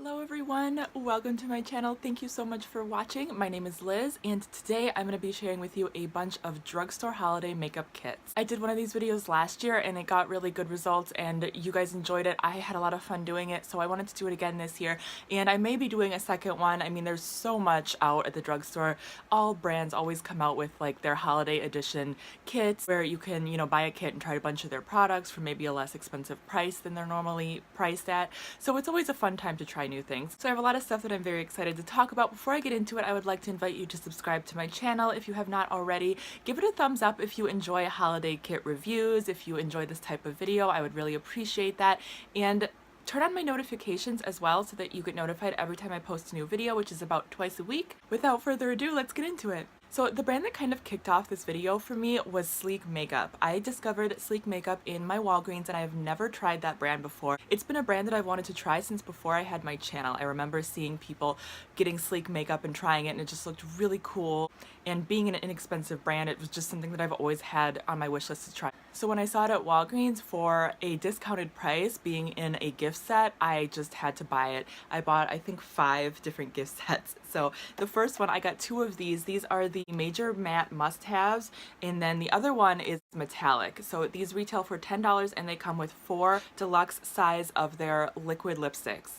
Hello everyone, welcome to my channel. Thank you so much for watching. My name is Liz and today I'm going to be sharing with you a bunch of drugstore holiday makeup kits. I did one of these videos last year and it got really good results and you guys enjoyed it. I had a lot of fun doing it, so I wanted to do it again this year, and I may be doing a second one. I mean, there's so much out at the drugstore. All brands always come out with like their holiday edition kits where you can, buy a kit and try a bunch of their products for maybe a less expensive price than they're normally priced at. So it's always a fun time to try new things. So I have a lot of stuff that I'm very excited to talk about. Before I get into it, I would like to invite you to subscribe to my channel if you have not already. Give it a thumbs up if you enjoy holiday kit reviews. If you enjoy this type of video, I would really appreciate that. And turn on my notifications as well so that you get notified every time I post a new video, which is about twice a week. Without further ado, let's get into it. So the brand that kind of kicked off this video for me was Sleek Makeup. I discovered Sleek Makeup in my Walgreens and I have never tried that brand before. It's been a brand that I've wanted to try since before I had my channel. I remember seeing people getting Sleek Makeup and trying it and it just looked really cool. And being an inexpensive brand, it was just something that I've always had on my wish list to try. So when I saw it at Walgreens for a discounted price, being in a gift set, I just had to buy it. I bought, I think, 5 different gift sets. So the first one, I got 2 of these. These are the major matte must-haves, and then the other one is metallic. So these retail for $10 and they come with 4 deluxe size of their liquid lipsticks.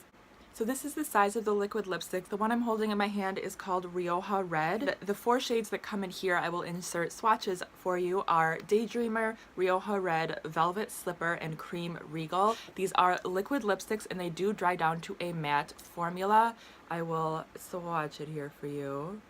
So this is the size of the liquid lipstick. The one I'm holding in my hand is called Rioja Red. The 4 shades that come in here, I will insert swatches for you, are Daydreamer, Rioja Red, Velvet Slipper, and Cream Regal. These are liquid lipsticks and they do dry down to a matte formula. I will swatch it here for you.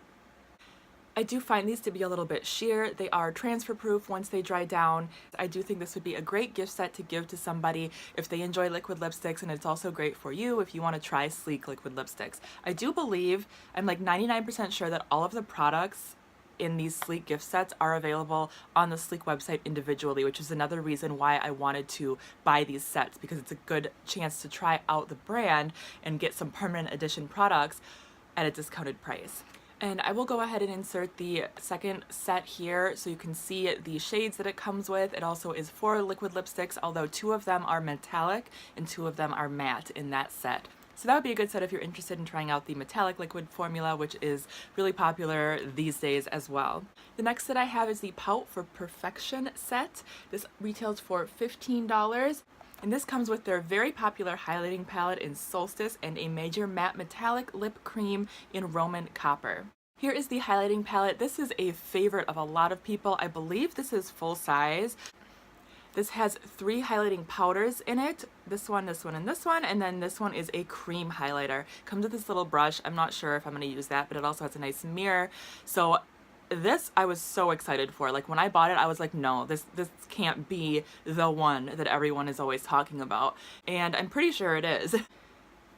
I do find these to be a little bit sheer. They are transfer proof once they dry down. I do think this would be a great gift set to give to somebody if they enjoy liquid lipsticks, and it's also great for you if you want to try sleek liquid lipsticks. I do believe, I'm like 99% sure that all of the products in these Sleek gift sets are available on the Sleek website individually, which is another reason why I wanted to buy these sets, because it's a good chance to try out the brand and get some permanent edition products at a discounted price. And I will go ahead and insert the second set here so you can see the shades that it comes with. It also is 4 liquid lipsticks, although 2 of them are metallic and 2 of them are matte in that set. So that would be a good set if you're interested in trying out the metallic liquid formula, which is really popular these days as well. The next set I have is the Pout for Perfection set. This retails for $15. And this comes with their very popular highlighting palette in Solstice and a major matte metallic lip cream in Roman Copper. Here is the highlighting palette. This is a favorite of a lot of people. I believe this is full size. This has 3 highlighting powders in it. This one, and this one, and then this one is a cream highlighter. Comes with this little brush. I'm not sure if I'm going to use that, but it also has a nice mirror. So this I was so excited for. Like when I bought it, I was like, no, this can't be the one that everyone is always talking about. And I'm pretty sure it is.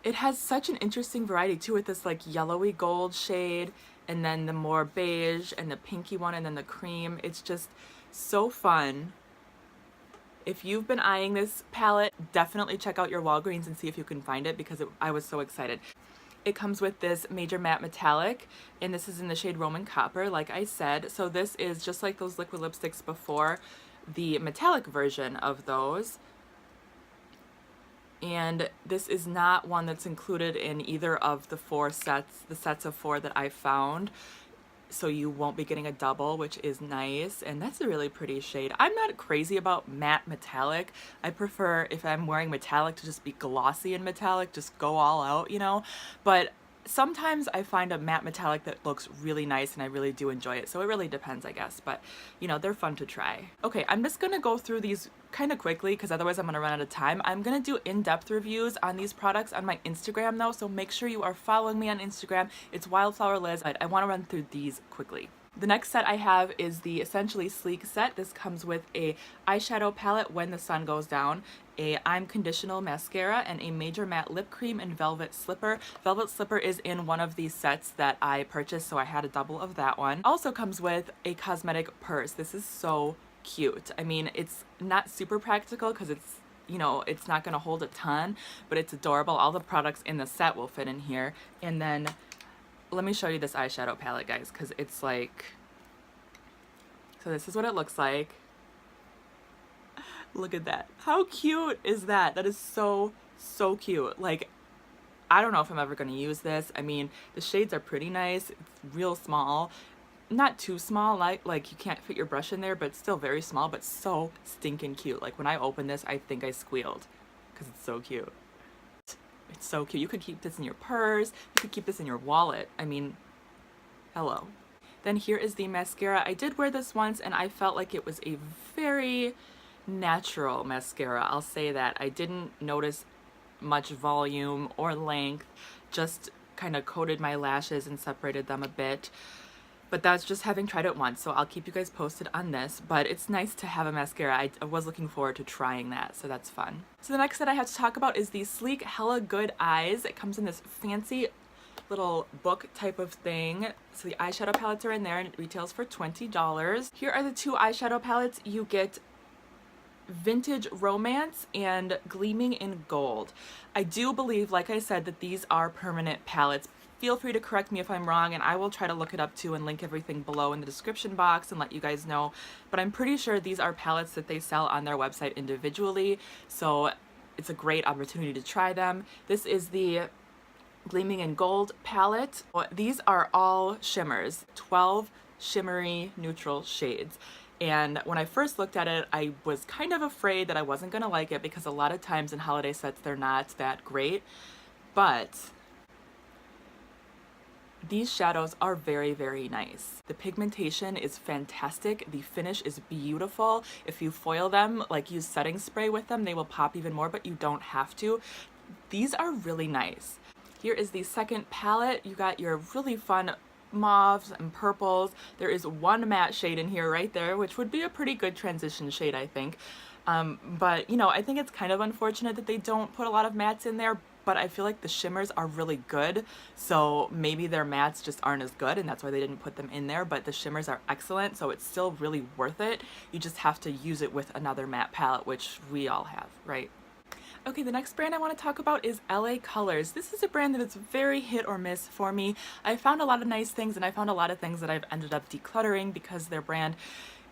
It has such an interesting variety too, with this like yellowy gold shade, and then the more beige and the pinky one, and then the cream. It's just so fun. If you've been eyeing this palette, definitely check out your Walgreens and see if you can find it, because I was so excited. It comes with this major matte metallic, and this is in the shade Roman Copper, like I said. So this is just like those liquid lipsticks before, the metallic version of those. And this is not one that's included in either of the 4 sets, the sets of 4 that I found. So you won't be getting a double, which is nice, and that's a really pretty shade. I'm not crazy about matte metallic. I prefer, if I'm wearing metallic, to just be glossy and metallic, just go all out, but sometimes I find a matte metallic that looks really nice and I really do enjoy it. So it really depends, I guess, but they're fun to try. Okay, I'm just gonna go through these kind of quickly because otherwise I'm gonna run out of time. I'm gonna do in-depth reviews on these products on my Instagram though, so make sure you are following me on Instagram. It's Wildflower Liz. I want to run through these quickly. The next set I have is the Essentially Sleek set. This comes with a eyeshadow palette, When the Sun Goes Down, a I'm Conditional mascara, and a major matte lip cream in Velvet Slipper. Velvet Slipper is in one of these sets that I purchased, so I had a double of that one. Also comes with a cosmetic purse. This is so cute. I mean, it's not super practical because it's it's not going to hold a ton, but it's adorable. All the products in the set will fit in here. And then let me show you this eyeshadow palette, guys, because it's like, so this is what it looks like. Look at that. How cute is that? That is so cute. Like, I don't know if I'm ever going to use this. I mean, the shades are pretty nice. It's real small. Not too small, like you can't fit your brush in there, but still very small, but so stinking cute. Like when I opened this, I think I squealed because it's so cute. It's so cute. You could keep this in your purse. You could keep this in your wallet. I mean, hello. Then here is the mascara. I did wear this once and I felt like it was a very natural mascara. I'll say that. I didn't notice much volume or length, just kind of coated my lashes and separated them a bit. But that's just having tried it once, so I'll keep you guys posted on this. But it's nice to have a mascara. I was looking forward to trying that, so that's fun. So the next set I have to talk about is the Sleek Hella Good Eyes. It comes in this fancy little book type of thing. So the eyeshadow palettes are in there and it retails for $20. Here are the two eyeshadow palettes. You get Vintage Romance and Gleaming in Gold. I do believe, like I said, that these are permanent palettes. Feel free to correct me if I'm wrong, and I will try to look it up too and link everything below in the description box and let you guys know. But I'm pretty sure these are palettes that they sell on their website individually, so it's a great opportunity to try them. This is the Gleaming in Gold palette. These are all shimmers, 12 shimmery neutral shades. And when I first looked at it, I was kind of afraid that I wasn't gonna like it because a lot of times in holiday sets they're not that great. But these shadows are very, very nice. The pigmentation is fantastic. The finish is beautiful. If you foil them, like use setting spray with them, they will pop even more, but you don't have to. These are really nice. Here is the second palette. You got your really fun mauves and purples. There is one matte shade in here right there, which would be a pretty good transition shade, I think. But you know, I think it's kind of unfortunate that they don't put a lot of mattes in there, but I feel like the shimmers are really good, so maybe their mattes just aren't as good and that's why they didn't put them in there, but the shimmers are excellent, so it's still really worth it. You just have to use it with another matte palette, which we all have, right? Okay, the next brand I want to talk about is LA Colors. This is a brand that is very hit or miss for me. I found a lot of nice things and I found a lot of things that I've ended up decluttering because their brand,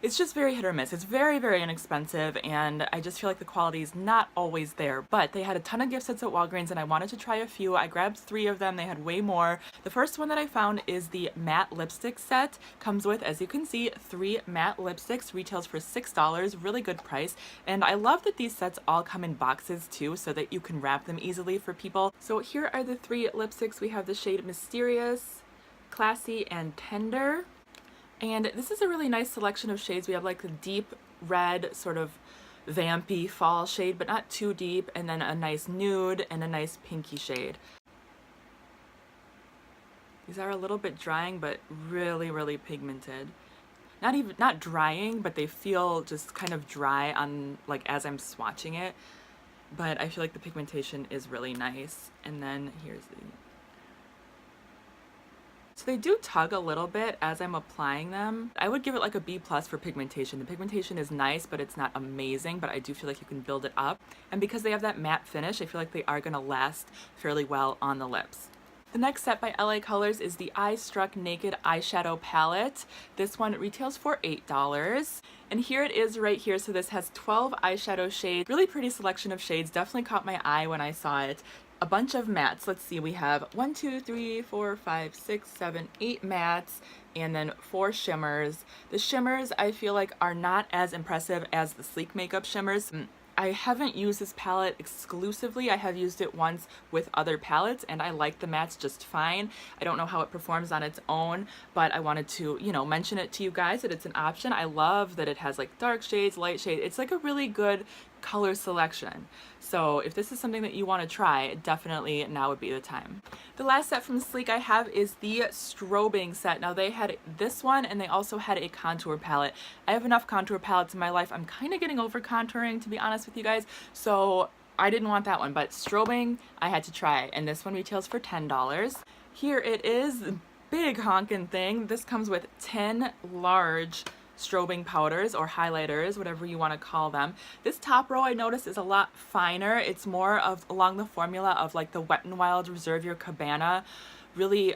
it's just very hit or miss. It's very, very inexpensive and I just feel like the quality is not always there. But they had a ton of gift sets at Walgreens and I wanted to try a few. I grabbed 3 of them. They had way more. The first one that I found is the matte lipstick set. Comes with, as you can see, 3 matte lipsticks. Retails for $6. Really good price. And I love that these sets all come in boxes too so that you can wrap them easily for people. So here are the 3 lipsticks. We have the shade Mysterious, Classy, and Tender. And this is a really nice selection of shades. We have like the deep red, sort of vampy fall shade, but not too deep, and then a nice nude and a nice pinky shade. These are a little bit drying, but really, really pigmented. Not drying, but they feel just kind of dry on, like, as I'm swatching it. But I feel like the pigmentation is really nice. And then here's the... So they do tug a little bit as I'm applying them. I would give it like a B+ for pigmentation. The pigmentation is nice, but it's not amazing, but I do feel like you can build it up. And because they have that matte finish, I feel like they are gonna last fairly well on the lips. The next set by LA Colors is the Eye Struck Naked Eyeshadow Palette. This one retails for $8. And here it is right here. So this has 12 eyeshadow shades. Really pretty selection of shades. Definitely caught my eye when I saw it. A bunch of mattes. Let's see, we have 1, 2, 3, 4, 5, 6, 7, 8 mattes, and then 4 shimmers. The shimmers I feel like are not as impressive as the Sleek Makeup shimmers. I haven't used this palette exclusively. I have used it once with other palettes and I like the mattes just fine. I don't know how it performs on its own, but I wanted to, you know, mention it to you guys that it's an option. I love that it has like dark shades, light shades. It's like a really good color selection. So if this is something that you want to try, definitely now would be the time. The last set from Sleek I have is the Strobing set. Now they had this one and they also had a contour palette. I have enough contour palettes in my life. I'm kind of getting over contouring, to be honest with you guys. So I didn't want that one, but Strobing I had to try, and this one retails for $10. Here it is, big honkin' thing. This comes with 10 large strobing powders or highlighters, whatever you want to call them. This top row I noticed is a lot finer. It's more of along the formula of like the Wet n Wild Reserve Your Cabana, really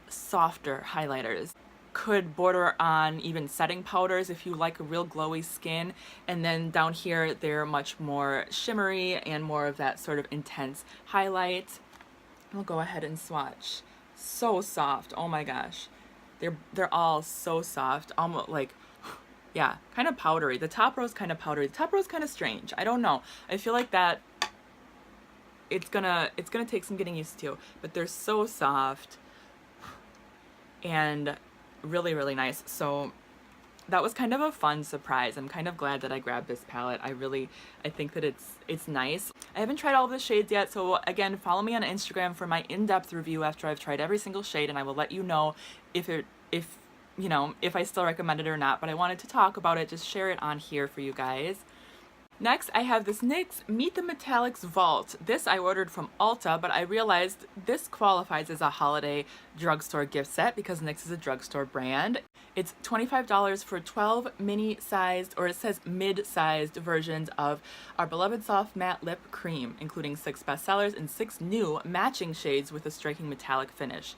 softer highlighters. Could border on even setting powders if you like a real glowy skin. And then down here they're much more shimmery and more of that sort of intense highlight. I'll go ahead and swatch. So soft. Oh my gosh. They're all so soft. Almost like, yeah, kind of powdery. The top row is kind of powdery. The top row is kind of strange. I don't know. I feel like that it's gonna take some getting used to, but they're so soft and really, really nice. So that was kind of a fun surprise. I'm kind of glad that I grabbed this palette. I think that it's nice. I haven't tried all of the shades yet, so again, follow me on Instagram for my in-depth review after I've tried every single shade, and I will let you know if you know, if I still recommend it or not. But I wanted to talk about it, just share it on here for you guys. Next, I have this NYX Meet the Metallics Vault. This I ordered from Ulta, but I realized this qualifies as a holiday drugstore gift set because NYX is a drugstore brand. It's $25 for 12 mini-sized, or it says mid-sized versions of our beloved soft matte lip cream, including 6 bestsellers and 6 new matching shades with a striking metallic finish.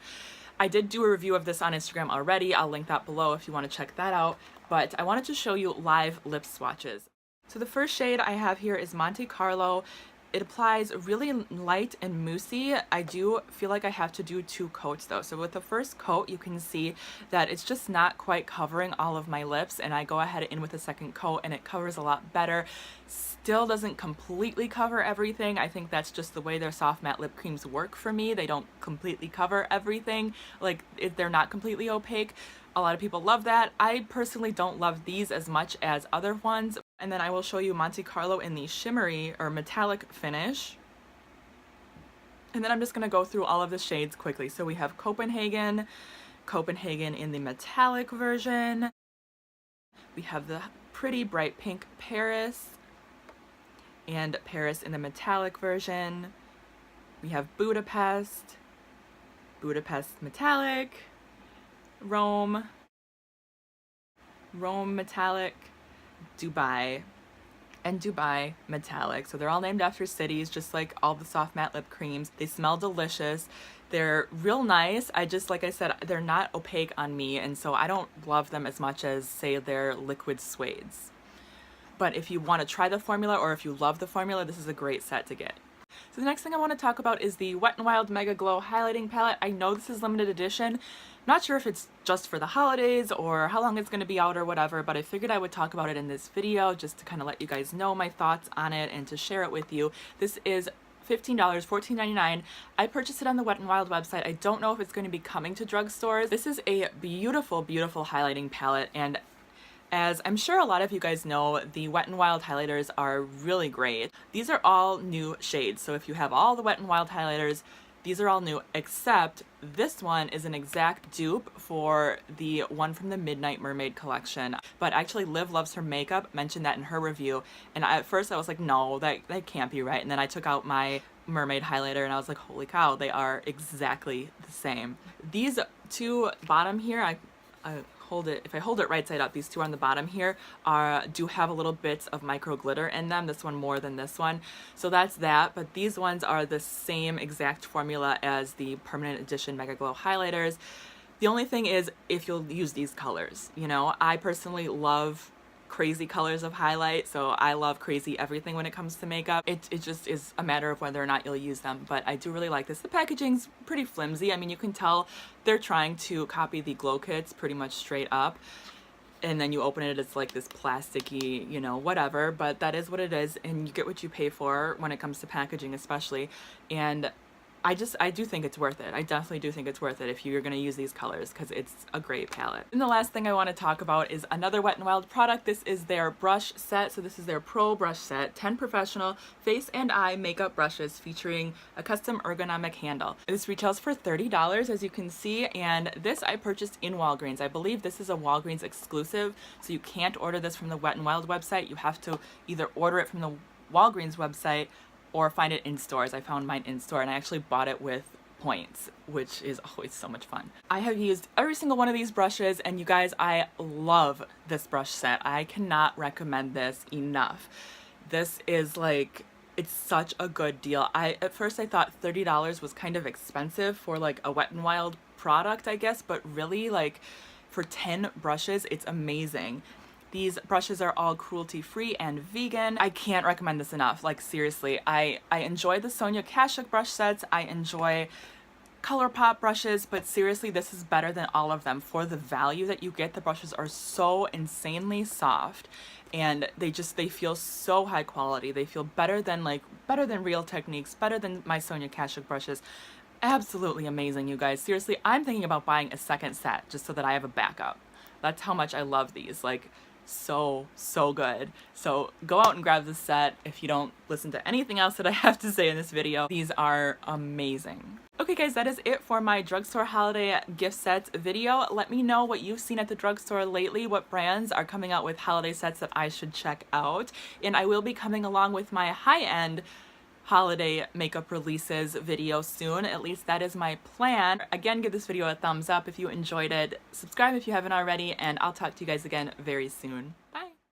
I did do a review of this on Instagram already. I'll link that below if you want to check that out, but I wanted to show you live lip swatches. So the first shade I have here is Monte Carlo. It applies really light and moussey. I do feel like I have to do 2 coats though. So with the first coat, you can see that it's just not quite covering all of my lips, and I go ahead in with a second coat and it covers a lot better. Still doesn't completely cover everything. I think that's just the way their soft matte lip creams work for me. They don't completely cover everything. Like, they're not completely opaque. A lot of people love that. I personally don't love these as much as other ones. And then I will show you Monte Carlo in the shimmery or metallic finish. And then I'm just gonna go through all of the shades quickly. So we have Copenhagen in the metallic version. We have the pretty bright pink Paris, and Paris in the metallic version. We have Budapest metallic, Rome metallic, Dubai, and Dubai metallic. So they're all named after cities, just like all the soft matte lip creams. They smell delicious. They're real nice. Like I said, they're not opaque on me, and so I don't love them as much as, say, their liquid suedes. But if you want to try the formula, or if you love the formula, this is a great set to get. So the next thing I want to talk about is the Wet n Wild Mega Glow Highlighting Palette. I know this is limited edition. Not sure if it's just for the holidays or how long it's going to be out or whatever, but I figured I would talk about it in this video just to kind of let you guys know my thoughts on it and to share it with you. This is $15, $14.99. I purchased it on the Wet n Wild website. I don't know if it's going to be coming to drugstores. This is a beautiful, beautiful highlighting palette, and as I'm sure a lot of you guys know, the Wet n Wild highlighters are really great. These are all new shades, so if you have all the Wet n Wild highlighters, these are all new, except this one is an exact dupe for the one from the Midnight Mermaid collection. But actually, Liv Loves Her Makeup mentioned that in her review, and at first I was like, no, that can't be right. And then I took out my mermaid highlighter and I was like, holy cow, they are exactly the same. These two bottom here, if I hold it right side up, these two on the bottom here do have a little bits of micro glitter in them, this one more than this one. So that's that, but these ones are the same exact formula as the Permanent Edition Mega Glow highlighters. The only thing is if you'll use these colors. You know, I personally love crazy colors of highlight, so I love crazy everything when it comes to makeup. It just is a matter of whether or not you'll use them, but I do really like this. The packaging's pretty flimsy. I mean, you can tell they're trying to copy the glow kits pretty much straight up, and then you open it, it's like this plasticky, you know, whatever, but that is what it is, and you get what you pay for when it comes to packaging especially. And I do think it's worth it. I definitely do think it's worth it if you're going to use these colors, because it's a great palette. And the last thing I want to talk about is another Wet n Wild product. This is their brush set. So this is their Pro Brush Set, 10 professional face and eye makeup brushes featuring a custom ergonomic handle. This retails for $30, as you can see, and this I purchased in Walgreens. I believe this is a Walgreens exclusive, so you can't order this from the Wet n Wild website. You have to either order it from the Walgreens website or find it in stores. I found mine in store, and I actually bought it with points, which is always so much fun. I have used every single one of these brushes, and you guys, I love this brush set. I cannot recommend this enough. This is like, it's such a good deal. At first I thought $30 was kind of expensive for like a Wet n Wild product, I guess, but really, like, for 10 brushes, it's amazing. These brushes are all cruelty-free and vegan. I can't recommend this enough. Like, seriously, I enjoy the Sonia Kashuk brush sets. I enjoy ColourPop brushes, but seriously, this is better than all of them. For the value that you get, the brushes are so insanely soft, and they feel so high quality. They feel better than Real Techniques, better than my Sonia Kashuk brushes. Absolutely amazing, you guys. Seriously, I'm thinking about buying a second set just so that I have a backup. That's how much I love these. Like, so good. So go out and grab this set if you don't listen to anything else that I have to say in this video. These are amazing. Okay guys, that is it for my drugstore holiday gift sets video. Let me know what you've seen at the drugstore lately, what brands are coming out with holiday sets that I should check out. And I will be coming along with my high-end holiday makeup releases video soon. At least that is my plan. Again, give this video a thumbs up if you enjoyed it. Subscribe if you haven't already, and I'll talk to you guys again very soon. Bye!